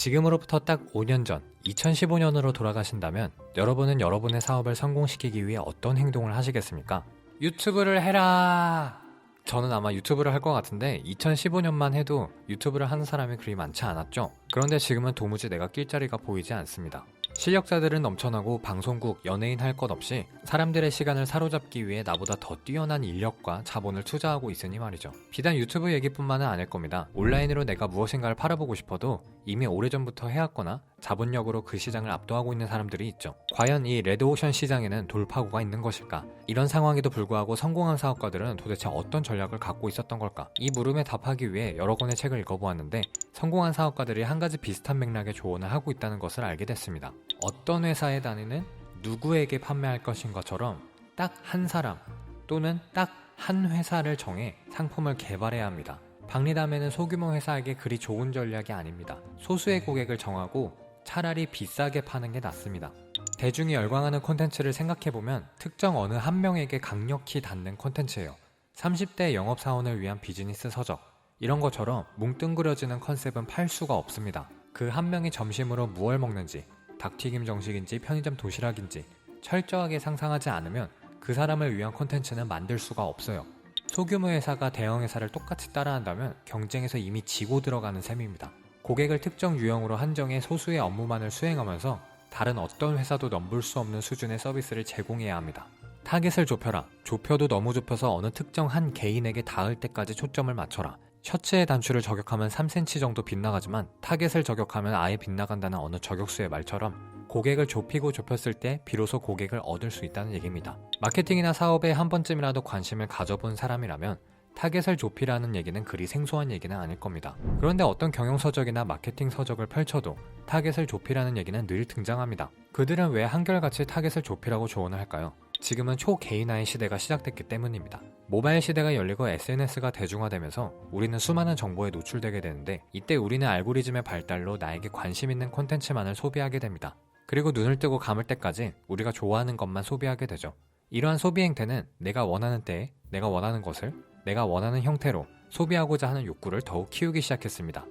지금으로부터 딱 5년 전 2015년으로 돌아가신다면 여러분은 여러분의 사업을 성공시키기 위해 어떤 행동을 하시겠습니까? 유튜브를 해라! 저는 아마 유튜브를 할 것 같은데 2015년만 해도 유튜브를 하는 사람이 그리 많지 않았죠. 그런데 지금은 도무지 내가 낄 자리가 보이지 않습니다. 실력자들은 넘쳐나고 방송국, 연예인 할 것 없이 사람들의 시간을 사로잡기 위해 나보다 더 뛰어난 인력과 자본을 투자하고 있으니 말이죠. 비단 유튜브 얘기뿐만은 아닐 겁니다. 온라인으로 내가 무엇인가를 팔아보고 싶어도 이미 오래전부터 해왔거나 자본력으로 그 시장을 압도하고 있는 사람들이 있죠. 과연 이 레드오션 시장에는 돌파구가 있는 것일까? 이런 상황에도 불구하고 성공한 사업가들은 도대체 어떤 전략을 갖고 있었던 걸까? 이 물음에 답하기 위해 여러 권의 책을 읽어보았는데 성공한 사업가들이 한 가지 비슷한 맥락의 조언을 하고 있다는 것을 알게 됐습니다. 어떤 회사에 다니는 누구에게 판매할 것인 것처럼 딱 한 사람 또는 딱 한 회사를 정해 상품을 개발해야 합니다. 박리담에는 소규모 회사에게 그리 좋은 전략이 아닙니다. 소수의 고객을 정하고 차라리 비싸게 파는 게 낫습니다. 대중이 열광하는 콘텐츠를 생각해보면 특정 어느 한 명에게 강력히 닿는 콘텐츠예요. 30대 영업사원을 위한 비즈니스 서적, 이런 것처럼 뭉뚱그려지는 컨셉은 팔 수가 없습니다. 그 한 명이 점심으로 무얼 먹는지, 닭튀김 정식인지 편의점 도시락인지 철저하게 상상하지 않으면 그 사람을 위한 콘텐츠는 만들 수가 없어요. 소규모 회사가 대형 회사를 똑같이 따라한다면 경쟁에서 이미 지고 들어가는 셈입니다. 고객을 특정 유형으로 한정해 소수의 업무만을 수행하면서 다른 어떤 회사도 넘볼 수 없는 수준의 서비스를 제공해야 합니다. 타겟을 좁혀라. 좁혀도 너무 좁혀서 어느 특정 한 개인에게 닿을 때까지 초점을 맞춰라. 셔츠의 단추를 저격하면 3cm 정도 빗나가지만 타겟을 저격하면 아예 빗나간다는 어느 저격수의 말처럼 고객을 좁히고 좁혔을 때 비로소 고객을 얻을 수 있다는 얘기입니다. 마케팅이나 사업에 한 번쯤이라도 관심을 가져본 사람이라면 타겟을 좁히라는 얘기는 그리 생소한 얘기는 아닐 겁니다. 그런데 어떤 경영서적이나 마케팅 서적을 펼쳐도 타겟을 좁히라는 얘기는 늘 등장합니다. 그들은 왜 한결같이 타겟을 좁히라고 조언을 할까요? 지금은 초개인화의 시대가 시작됐기 때문입니다. 모바일 시대가 열리고 SNS가 대중화되면서 우리는 수많은 정보에 노출되게 되는데 이때 우리는 알고리즘의 발달로 나에게 관심 있는 콘텐츠만을 소비하게 됩니다. 그리고 눈을 뜨고 감을 때까지 우리가 좋아하는 것만 소비하게 되죠. 이러한 소비 행태는 내가 원하는 때에 내가 원하는 것을 내가 원하는 형태로 소비하고자 하는 욕구를 더욱 키우기 시작했습니다.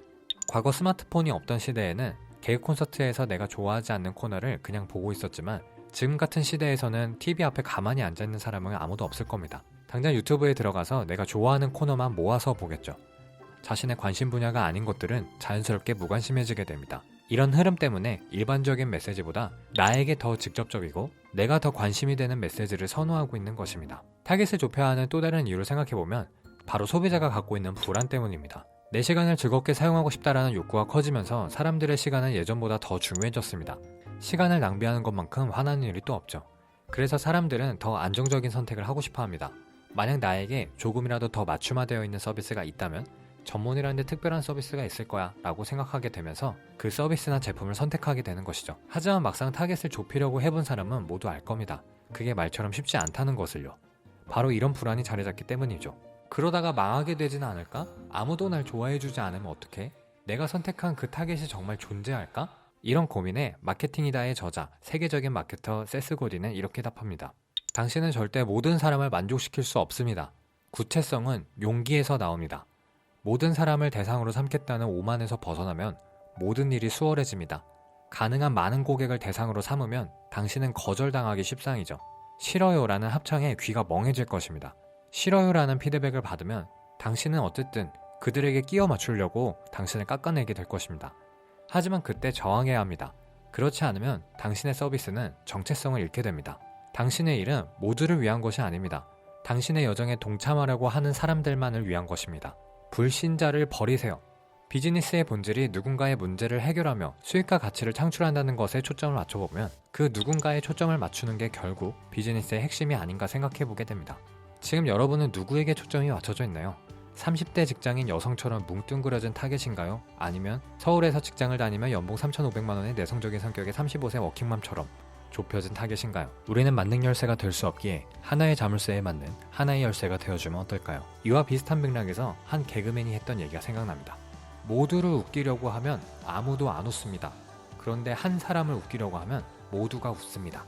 과거 스마트폰이 없던 시대에는 개그 콘서트에서 내가 좋아하지 않는 코너를 그냥 보고 있었지만 지금 같은 시대에서는 TV 앞에 가만히 앉아있는 사람은 아무도 없을 겁니다. 당장 유튜브에 들어가서 내가 좋아하는 코너만 모아서 보겠죠. 자신의 관심 분야가 아닌 것들은 자연스럽게 무관심해지게 됩니다. 이런 흐름 때문에 일반적인 메시지보다 나에게 더 직접적이고 내가 더 관심이 되는 메시지를 선호하고 있는 것입니다. 타겟을 좁혀야 하는 또 다른 이유를 생각해보면 바로 소비자가 갖고 있는 불안 때문입니다. 내 시간을 즐겁게 사용하고 싶다라는 욕구가 커지면서 사람들의 시간은 예전보다 더 중요해졌습니다. 시간을 낭비하는 것만큼 화나는 일이 또 없죠. 그래서 사람들은 더 안정적인 선택을 하고 싶어 합니다. 만약 나에게 조금이라도 더 맞춤화되어 있는 서비스가 있다면 전문이라는 데 특별한 서비스가 있을 거야 라고 생각하게 되면서 그 서비스나 제품을 선택하게 되는 것이죠. 하지만 막상 타겟을 좁히려고 해본 사람은 모두 알 겁니다. 그게 말처럼 쉽지 않다는 것을요. 바로 이런 불안이 자리 잡기 때문이죠. 그러다가 망하게 되진 않을까? 아무도 날 좋아해주지 않으면 어떡해? 내가 선택한 그 타겟이 정말 존재할까? 이런 고민에 마케팅이다의 저자, 세계적인 마케터 세스 고딘은 이렇게 답합니다. 당신은 절대 모든 사람을 만족시킬 수 없습니다. 구체성은 용기에서 나옵니다. 모든 사람을 대상으로 삼겠다는 오만에서 벗어나면 모든 일이 수월해집니다. 가능한 많은 고객을 대상으로 삼으면 당신은 거절당하기 십상이죠. 싫어요라는 합창에 귀가 멍해질 것입니다. 싫어요라는 피드백을 받으면 당신은 어쨌든 그들에게 끼워 맞추려고 당신을 깎아내게 될 것입니다. 하지만 그때 저항해야 합니다. 그렇지 않으면 당신의 서비스는 정체성을 잃게 됩니다. 당신의 일은 모두를 위한 것이 아닙니다. 당신의 여정에 동참하려고 하는 사람들만을 위한 것입니다. 불신자를 버리세요. 비즈니스의 본질이 누군가의 문제를 해결하며 수익과 가치를 창출한다는 것에 초점을 맞춰보면 그 누군가에 초점을 맞추는 게 결국 비즈니스의 핵심이 아닌가 생각해보게 됩니다. 지금 여러분은 누구에게 초점이 맞춰져 있나요? 30대 직장인 여성처럼 뭉뚱그려진 타겟인가요? 아니면 서울에서 직장을 다니며 연봉 3,500만원의 내성적인 성격의 35세 워킹맘처럼 좁혀진 타겟인가요? 우리는 만능 열쇠가 될 수 없기에 하나의 자물쇠에 맞는 하나의 열쇠가 되어주면 어떨까요? 이와 비슷한 맥락에서 한 개그맨이 했던 얘기가 생각납니다. 모두를 웃기려고 하면 아무도 안 웃습니다. 그런데 한 사람을 웃기려고 하면 모두가 웃습니다.